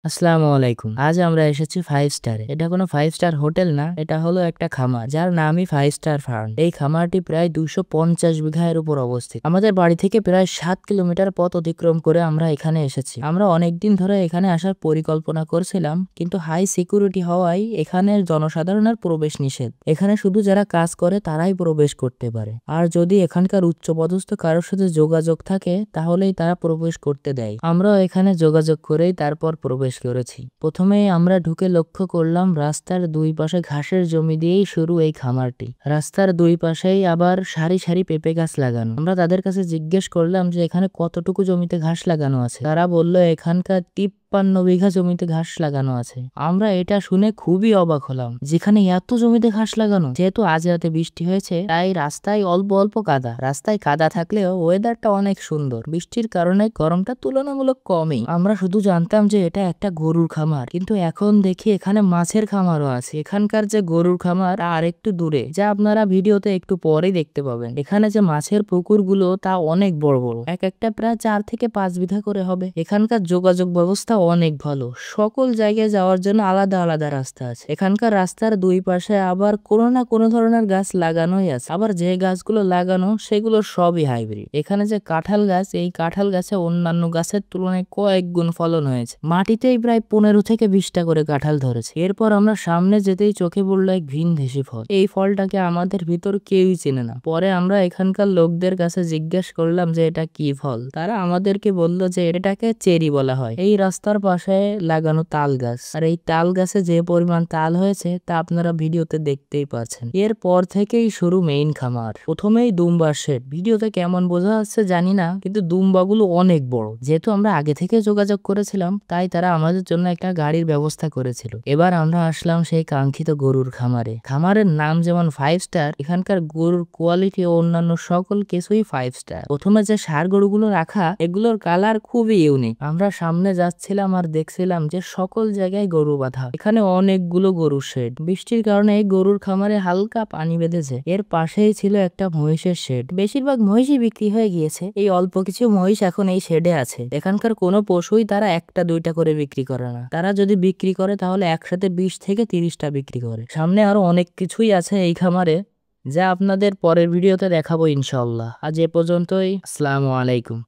আসসালামু আলাইকুম। আজ আমরা এসেছি 5 স্টারে। এটা কোনো 5 স্টার হোটেল না, এটা হলো একটা খামার যার নামই 5 স্টার ফার্ম। এই খামারটি প্রায় 250 বিঘার উপর অবস্থিত। আমাদের বাড়ি থেকে প্রায় 7 কিলোমিটার পথ অতিক্রম করে আমরা এখানে এসেছি। আমরা অনেকদিন ধরে এখানে আসার পরিকল্পনা করছিলাম, কিন্তু হাই সিকিউরিটি হওয়ায় এখানে জনসাধারণের প্রবেশ নিষেধ। এখানে শুধু যারা কাজ করে তারাই প্রবেশ করতে পারে। আর যদি এখানকার উচ্চপদস্থ কারোর সাথে যোগাযোগ থাকে তাহলেই তারা প্রবেশ করতে দেয়। আমরা এখানে যোগাযোগ করেই তারপর প্রবেশ করেছি। প্রথমেই আমরা ঢুকে লক্ষ্য করলাম রাস্তার দুই পাশে ঘাসের জমি দিয়েই শুরু এই খামারটি। রাস্তার দুই পাশেই আবার সারি সারি পেঁপে গাছ লাগানো। আমরা তাদের কাছে জিজ্ঞেস করলাম যে এখানে কতটুকু জমিতে ঘাস লাগানো আছে। তারা বলল এখানকার 53 বিঘা জমিতে ঘাস লাগানো আছে। আমরা এটা শুনে খুবই অবাক হলাম, যেখানে এত জমিতে ঘাস লাগানো। যেহেতু আজ রাতে বৃষ্টি হয়েছে তাই রাস্তায় অল্প অল্প কাদা। রাস্তায় কাদা থাকলেও ওয়েদারটা অনেক সুন্দর। বৃষ্টির কারণে গরমটা তুলনামূলক কমই। আমরা শুধু জানতাম যে এটা একটা গরুর খামার, কিন্তু এখন দেখি এখানে মাছের খামারও আছে। এখানকার যে গরুর খামার আর একটু দূরে, যা আপনারা ভিডিওতে একটু পরেই দেখতে পাবেন। এখানে যে মাছের পুকুরগুলো তা অনেক বড় বড়, এক একটা প্রায় 4 থেকে 5 বিঘা করে হবে। এখানকার যোগাযোগ ব্যবস্থা অনেক ভালো। সকল জায়গায় যাওয়ার জন্য আলাদা আলাদা রাস্তা আছে। এখানকার রাস্তার দুই পাশে আবার কোনো না কোনো ধরনের গাছ লাগানোই আছে। আবার যে গাছগুলো লাগানো সেগুলো সবই হাইব্রিড। এখানে যে কাঁঠাল গাছ, এই কাঁঠাল গাছে অন্যান্য গাছের তুলনায় কয়েক গুণ ফলন হয়েছে। মাটিতেই প্রায় 15 থেকে 20টা করে কাঁঠাল ধরেছে। এরপর আমরা সামনে যেতেই চোখে পড়লো এক ভিনদেশি ফল। এই ফলটাকে আমাদের ভিতর কেউই চেনে না। পরে আমরা এখানকার লোকদের কাছে জিজ্ঞেস করলাম যে এটা কি ফল। তারা আমাদেরকে বলল যে এটাকে চেরি বলা হয়। এই রাস্তার পাশে লাগানো তাল গাছ, আর এই তাল গাছে যে পরিমাণ তাল হয়েছে তা আপনারা ভিডিওতে দেখতেই পাচ্ছেন। এরপর থেকেই শুরু মেইন খামার। প্রথমেই দুম্বার শেড। ভিডিওতে কেমন বোঝা যাচ্ছে জানি না, কিন্তু দুম্বাগুলো অনেক বড়। যেহেতু আমরা আগে থেকে যোগাযোগ করেছিলাম তাই তারা আমাদের জন্য একটা গাড়ির ব্যবস্থা করেছিল। এবার আমরা আসলাম সেই কাঙ্ক্ষিত গরুর খামারে। খামারের নাম যেমন 5 স্টার, এখানকার গরুর কোয়ালিটি ও অন্যান্য সকল কিছুই 5 স্টার। প্রথমে যে ষাঁড় গরুগুলো রাখা, এগুলোর কালার খুবই ইউনিক। আমরা সামনে যাচ্ছিলাম আর দেখছিলাম যে সকল জায়গায় গরু বাঁধা। এখানে অনেকগুলো গরুর শেড। বৃষ্টির কারণে এই গরুর খামারে হালকা পানি বেঁধেছে। এর পাশেই ছিল একটা মহিষের শেড। বেশিরভাগ মহিষই বিক্রি হয়ে গিয়েছে, এই অল্প কিছু মহিষ এখন এই শেডে আছে। এখানকার কোনো পশুই তারা একটা দুইটা করে বিক্রি করে না। তারা যদি বিক্রি করে তাহলে একসাথে 20 থেকে 30টা বিক্রি করে। সামনে আরো অনেক কিছুই আছে এই খামারে, যা আপনাদের পরের ভিডিওতে দেখাবো ইনশাআল্লাহ। আজ এ পর্যন্তই। আসসালামু আলাইকুম।